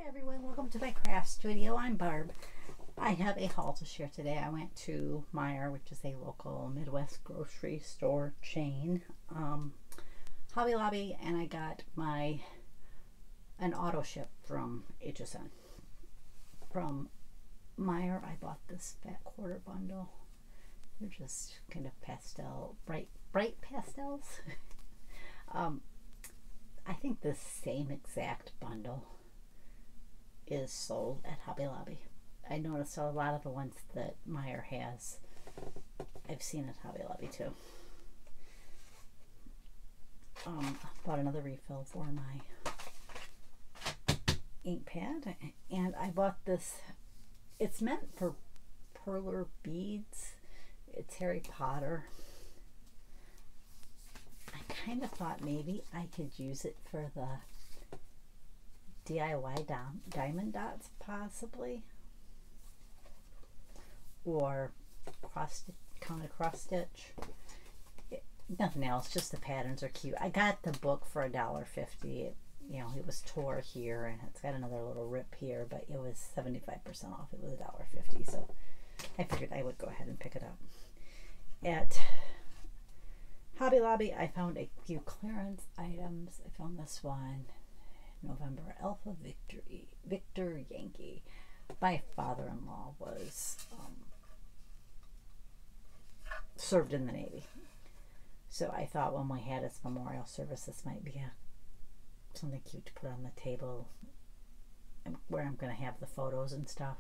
Hi everyone, welcome to my craft studio. I'm Barb. I have a haul to share today. I went to Meijer, which is a local Midwest grocery store chain, Hobby Lobby, and I got an auto ship from HSN. From Meijer, I bought this fat quarter bundle. They're just kind of pastel, bright pastels. I think the same exact bundle is sold at Hobby Lobby. I noticed a lot of the ones that Meijer has, I've seen at Hobby Lobby too. Bought another refill for my ink pad, and I bought this. It's meant for perler beads. It's Harry Potter. I kind of thought maybe I could use it for the DIY diamond dots, possibly, or counter cross stitch. Nothing else, just the patterns are cute. I got the book for $1.50. It was tore here, and it's got another little rip here, but it was 75% off. It was $1.50, so I figured I would go ahead and pick it up. At Hobby Lobby, I found a few clearance items. I found this one, November Alpha Victor Yankee. My father-in-law was served in the Navy, so I thought when we had his memorial service, this might be something cute to put on the table where I'm going to have the photos and stuff.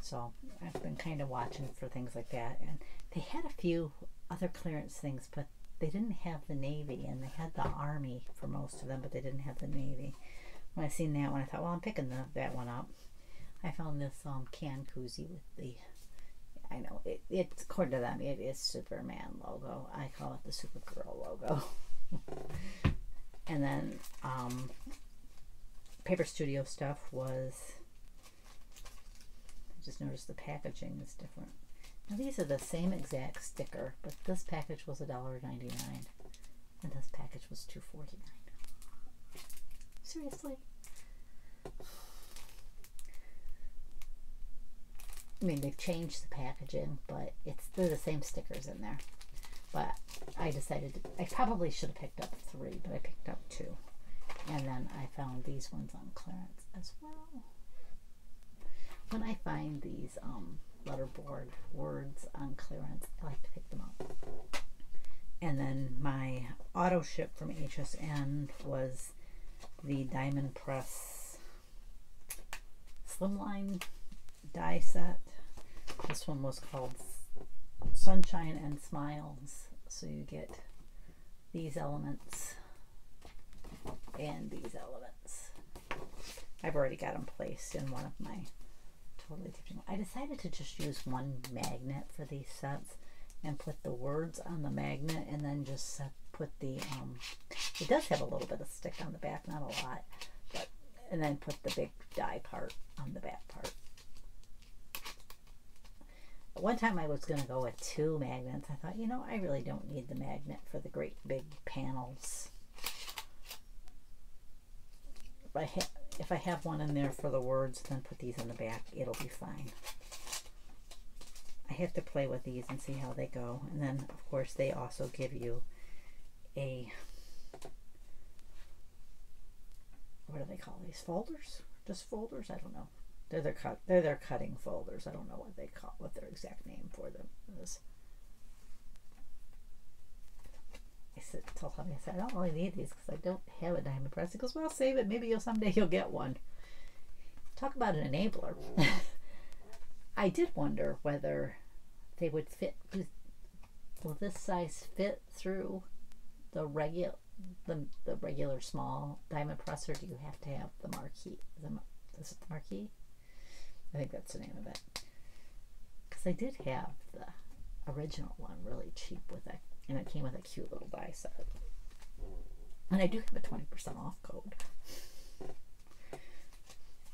So I've been kind of watching for things like that, and they had a few other clearance things, but they didn't have the Navy, and they had the Army for most of them, but they didn't have the Navy. When I seen that one, I thought, well, I'm picking that one up. I found this can koozie with the, I know, it's according to them, it is Superman logo. I call it the Supergirl logo. And then Paper Studio stuff was, I just noticed the packaging is different. Now these are the same exact sticker, but this package was $1.99 and this package was $2.49. Seriously? I mean, they've changed the packaging, but they're the same stickers in there. But I decided I probably should have picked up 3, but I picked up 2. And then I found these ones on clearance as well. When I find these letterboard words on clearance, I like to pick them up. And then my auto ship from HSN was the Diamond Press Slimline die set. This one was called Sunshine and Smiles. So you get these elements and these elements. I've already got them placed in one of my totally different. I decided to just use one magnet for these sets and put the words on the magnet, and then just put the it does have a little bit of stick on the back, not a lot, but, and then put the big die part on the back part. One time I was going to go with 2 magnets. I thought, I really don't need the magnet for the great big panels. If I have one in there for the words, then put these in the back, it'll be fine. I have to play with these and see how they go. And then, of course, they also give you a, what do they call these? Folders? Just folders? I don't know. They're their cutting folders. I don't know what their exact name for them is. Tell hubby, I said, I don't really need these because I don't have a diamond press. He goes, well, save it. Maybe someday you'll get one. Talk about an enabler. I did wonder whether they would fit. Will this size fit through the regular small diamond press, or do you have to have the marquee? Is it the marquee? I think that's the name of it. Because I did have the original one really cheap with it, and it came with a cute little die set. And I do have a 20% off code.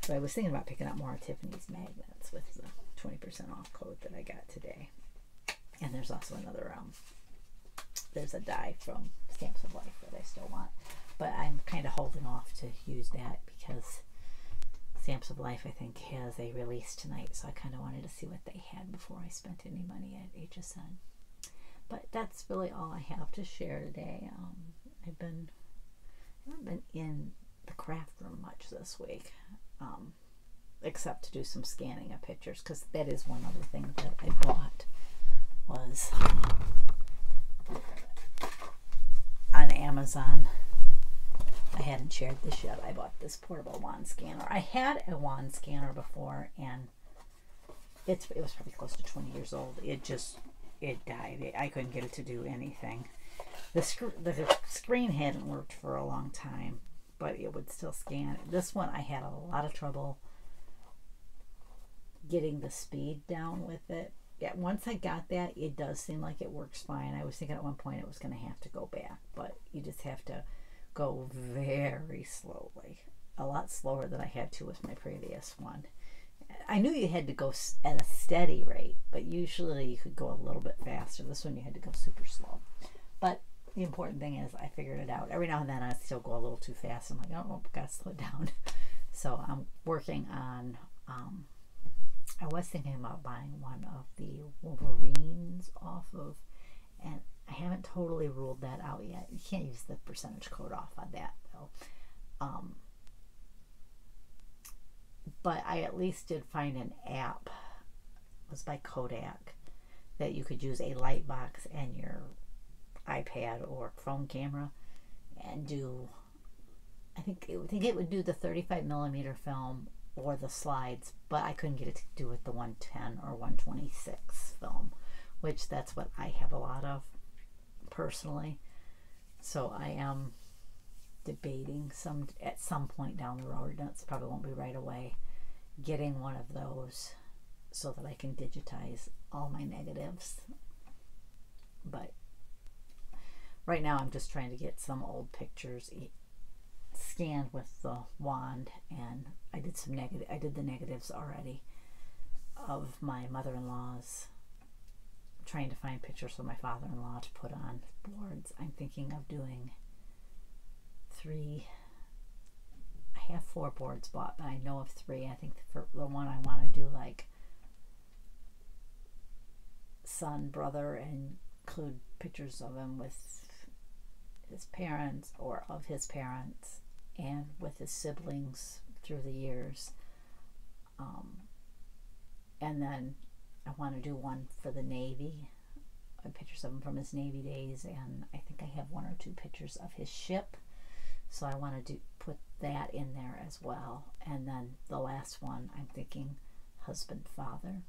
So I was thinking about picking up more of Tiffany's magnets with the 20% off code that I got today. And there's also another, there's a die from Stamps of Life that I still want. But I'm kind of holding off to use that because Stamps of Life, I think, has a release tonight, so I kind of wanted to see what they had before I spent any money at HSN. But that's really all I have to share today. I haven't been in the craft room much this week, except to do some scanning of pictures, because that is one other thing that I bought was on Amazon. I hadn't shared this yet. I bought this portable wand scanner. I had a wand scanner before, and it was probably close to 20 years old. It died. I couldn't get it to do anything. The screen hadn't worked for a long time, but it would still scan. This one, I had a lot of trouble getting the speed down with it. Yeah, once I got that, it does seem like it works fine. I was thinking at one point it was going to have to go back, but you just have to go very slowly. A lot slower than I had to with my previous one. I knew you had to go at a steady rate, but usually you could go a little bit faster. This one you had to go super slow. But the important thing is I figured it out. Every now and then I still go a little too fast. I'm like, oh, I've got to slow down. So I'm working on, I was thinking about buying one of the Wolverines off of, and I haven't totally ruled that out yet. You can't use the percentage code off on that though. But I at least did find an app, it was by Kodak, that you could use a light box and your iPad or phone camera and do, I think it would do the 35mm film or the slides, but I couldn't get it to do it the 110 or 126 film, which that's what I have a lot of personally. So I am debating at some point down the road, and it probably won't be right away, getting one of those so that I can digitize all my negatives. But right now I'm just trying to get some old pictures scanned with the wand, and I did the negatives already of my mother-in-law's. I'm trying to find pictures for my father-in-law to put on boards. I'm thinking of doing 3. I have 4 boards bought, but I know of 3. I think for the one I want to do like son, brother, and include pictures of him with his parents or of his parents and with his siblings through the years. And then I want to do one for the Navy, pictures of him from his Navy days, and I think I have 1 or 2 pictures of his ship. So I want to put that in there as well. And then the last one, I'm thinking husband, father,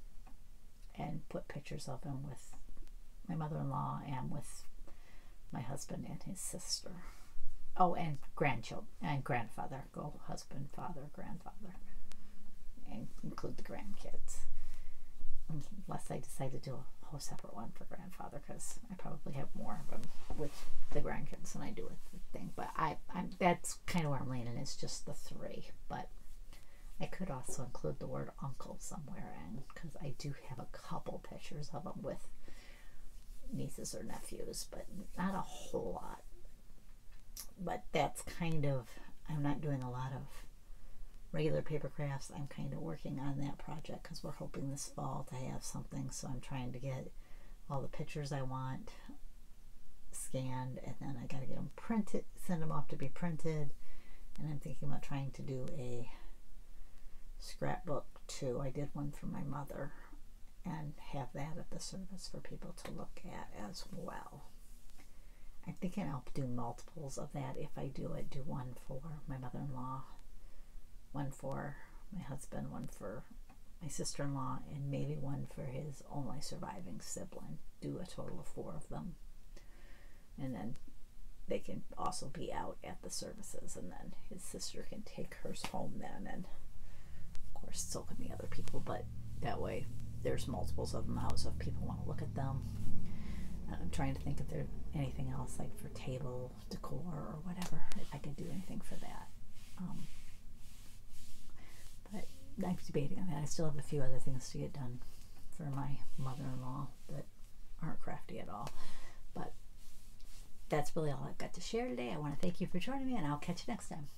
and put pictures of him with my mother-in-law and with my husband and his sister. Oh, and grandchildren and grandfather. Go husband, father, grandfather, and include the grandkids. Unless I decide to do a whole separate one for grandfather, because I probably have more of them with the grandkids than I do with the thing. But I'm that's kind of where I'm leaning. It's just the 3, but I could also include the word uncle somewhere in, because I do have a couple pictures of them with nieces or nephews, but not a whole lot. But that's kind of, I'm not doing a lot of regular paper crafts. I'm kind of working on that project because we're hoping this fall to have something. So I'm trying to get all the pictures I want scanned, and then I got to get them printed, send them off to be printed. And I'm thinking about trying to do a scrapbook too. I did one for my mother and have that at the service for people to look at as well. I'm thinking I'll do multiples of that if I do it. Do one for my mother-in-law, one for my husband, one for my sister-in-law, and maybe one for his only surviving sibling. Do a total of 4 of them. And then they can also be out at the services, and then his sister can take hers home then, and of course so can the other people, but that way there's multiples of them out, so if people want to look at them. I'm trying to think if there's anything else, like for table decor or whatever, if I could do anything for that. But I'm debating on that. I still have a few other things to get done for my mother-in-law that aren't crafty at all. But that's really all I've got to share today. I want to thank you for joining me, and I'll catch you next time.